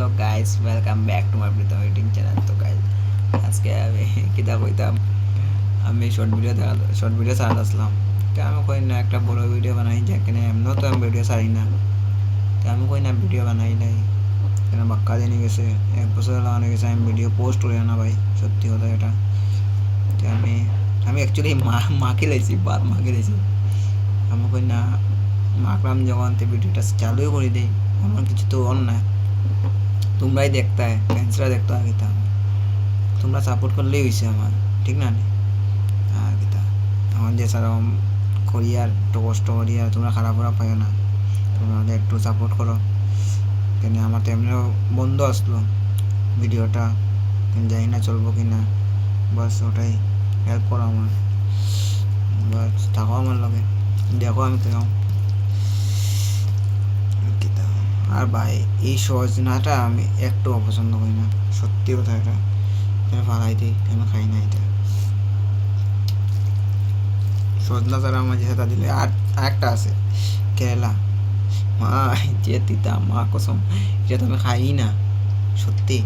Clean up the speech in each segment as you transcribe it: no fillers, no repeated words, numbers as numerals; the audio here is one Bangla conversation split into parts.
Hello guys, welcome back to my Pritam editing channel. তো গাইস, আজকে আমি কিতা কইতাম, আমি শর্ট ভিডিও ছাড়া আসলাম। তো আমি কই না একটা বড় ভিডিও বানাই, যেখানে এমনও তো আমি ভিডিও ছাড়ি না। তো আমি কই না ভিডিও বানাই নাই, কেন বাক্কা জেনে গেছে, 1 বছর লাগানো গেছে আমি ভিডিও পোস্ট করি না ভাই, সত্যি কথা এটা। তো আমি অ্যাকচুয়ালি মাকে লাইছি, মাকে লাইছি। আমি কই না মাকলাম যখন তো ভিডিওটা চালুই করে দিই, এমন কিছু তো অন না। তোমরাই দেখতে, ফ্যান্সরা দেখতে আগে তা তোমরা সাপোর্ট করলেই হয়েছে আমার, ঠিক না? আর কিতা আমার যে সারম করিয়ার একটু কষ্ট করিয়ার তোমরা খারাপ খারাপ পাইও না, তোমরা একটু সাপোর্ট করো। কেন আমার তো এমনিও বন্ধ আসলো ভিডিওটা, জানি না চলবো কি না, বাস ওটাই হেল্প করো আমার, বাস থাকো আমার লগে, দেখো আমি কেমন কিতা। আর ভাই এই সজনাটা আমি একটু অপছন্দ করি না, সত্যি কথা এটা। ফালাই দিই, আমি খাই না এটা। সজনা ছাড়া আমার যেটা দিলে আর একটা আছে কেরালা, মা যে তিতা, মা কসম, এটা তো আমি খাই না সত্যি।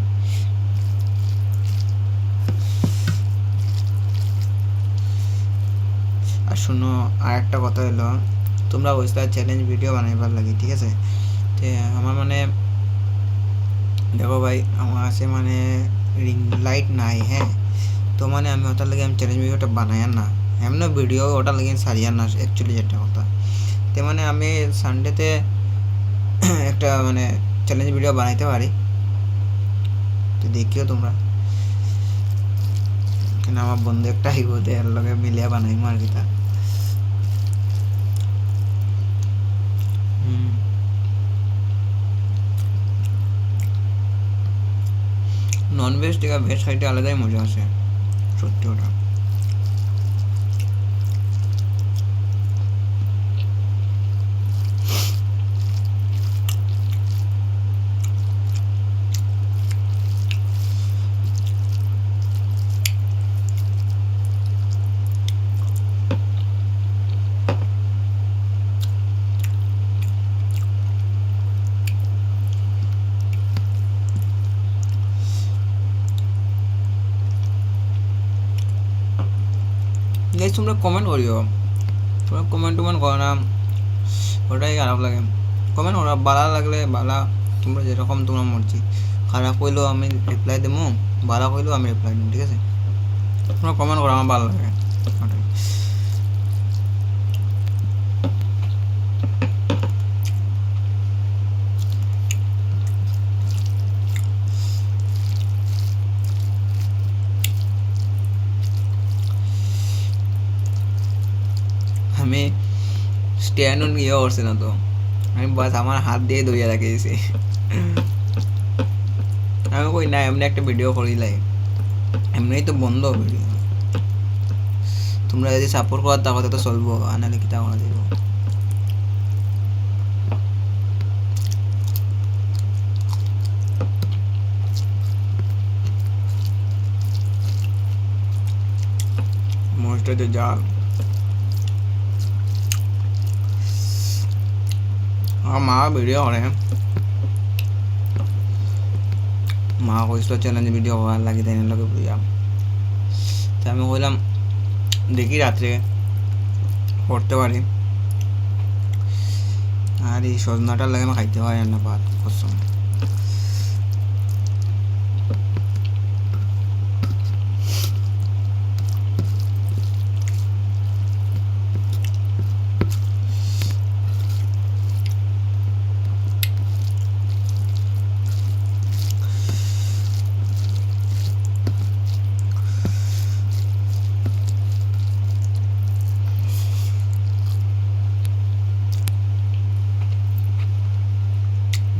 আর শুনো, আর একটা কথা হলো, তোমরা বলছো চ্যালেঞ্জ ভিডিও বানাইবার লাগে, ঠিক আছে? তো আমার মানে দেখো ভাই, আমার কাছে মানে রিং লাইট নাই, হ্যাঁ। তো মানে আমি ওটার লাগে আমি চ্যালেঞ্জ ভিডিওটা বানাই না, এমন ভিডিও ওটার লাগে সারিয়ার না অ্যাকচুয়ালি, যেটা কথা। তো মানে আমি সানডেতে একটা মানে চ্যালেঞ্জ ভিডিও বানাইতে পারি, তো দেখিও তোমরা। কেন আমার বন্ধু একটা আইব, এর লগে মিলিয়া বানাইম আর কি তা। নন ভেজ থেকে ভেজ খাইতে আলাদাই মজা আছে, সত্যি ওটা। গাইস তোমরা কমেন্ট করিও, তোমরা কমেন্ট টমেন্ট করো না, ওটাই খারাপ লাগে। কমেন্ট করা ভালো লাগলে ভালো, তোমরা যেরকম তোমরা মর্জি। খারাপ হইলেও আমি রিপ্লাই দেবো, ভালো হইলেও আমি রিপ্লাই দেবো, ঠিক আছে? তোমরা কমেন্ট করো, আমার ভালো লাগে ওটাই। আমি স্ট্যান্ড ইয়ে করছি না তো, আমি বাস আমার হাত দিয়ে ধরিয়া রাখিয়েছি। আমি কই না এমনি একটা ভিডিও করিলাই, এমনিই তো বন্ধ ভিডিও। তোমরা যদি সাপোর্ট করার তাহলে তো চলবো, আনালে কিতা করা যাইব। মরিচটা যে জাল, আমার মা ভিডিও করে, মা কইছিল চ্যালেঞ্জ ভিডিও করার লাগে, তাই লগে বুঝলাম। তাই আমি কইলাম দেখি রাত্রে করতে পারি। আর এই সজনাটার লাগে আমি খাইতে পারি না ভাত, কসম।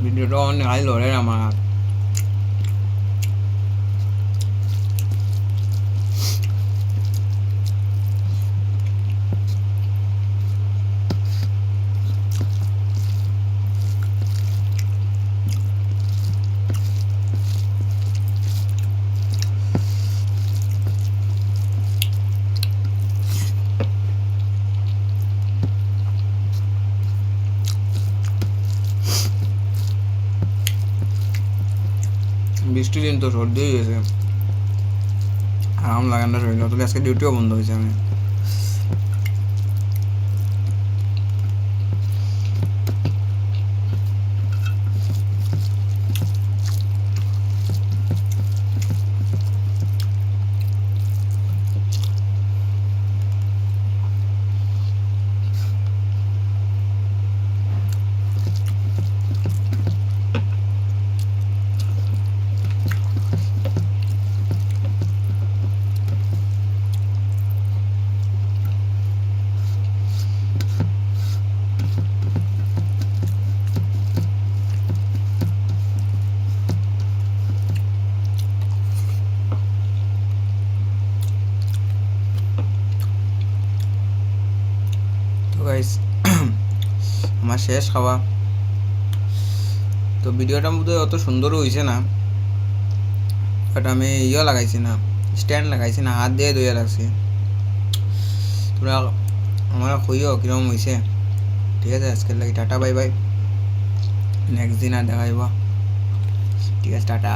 ভিডিওটা অনেক হাই লড়ে আমার। বৃষ্টির দিন তো সর্দি হয়ে গেছে, আরাম লাগানো রইল। তবে আজকে ডিউটিও বন্ধ হয়েছে আমি। তো গাইস আমার শেষ খাওয়া। তো ভিডিওটা বোধহয় অত সুন্দরও হয়েছে না, বাট আমি লাগাইছি না, স্ট্যান্ড লাগাইছি না, হাত দিয়ে ধুয়ে রাখছি। তোমরা আমার কইও কিরকম হয়েছে। ঠিক আছে, আজকের লাগি টাটা, বাই বাই। নেক্সট দিন আর দেখাইব। ঠিক আছে, টাটা।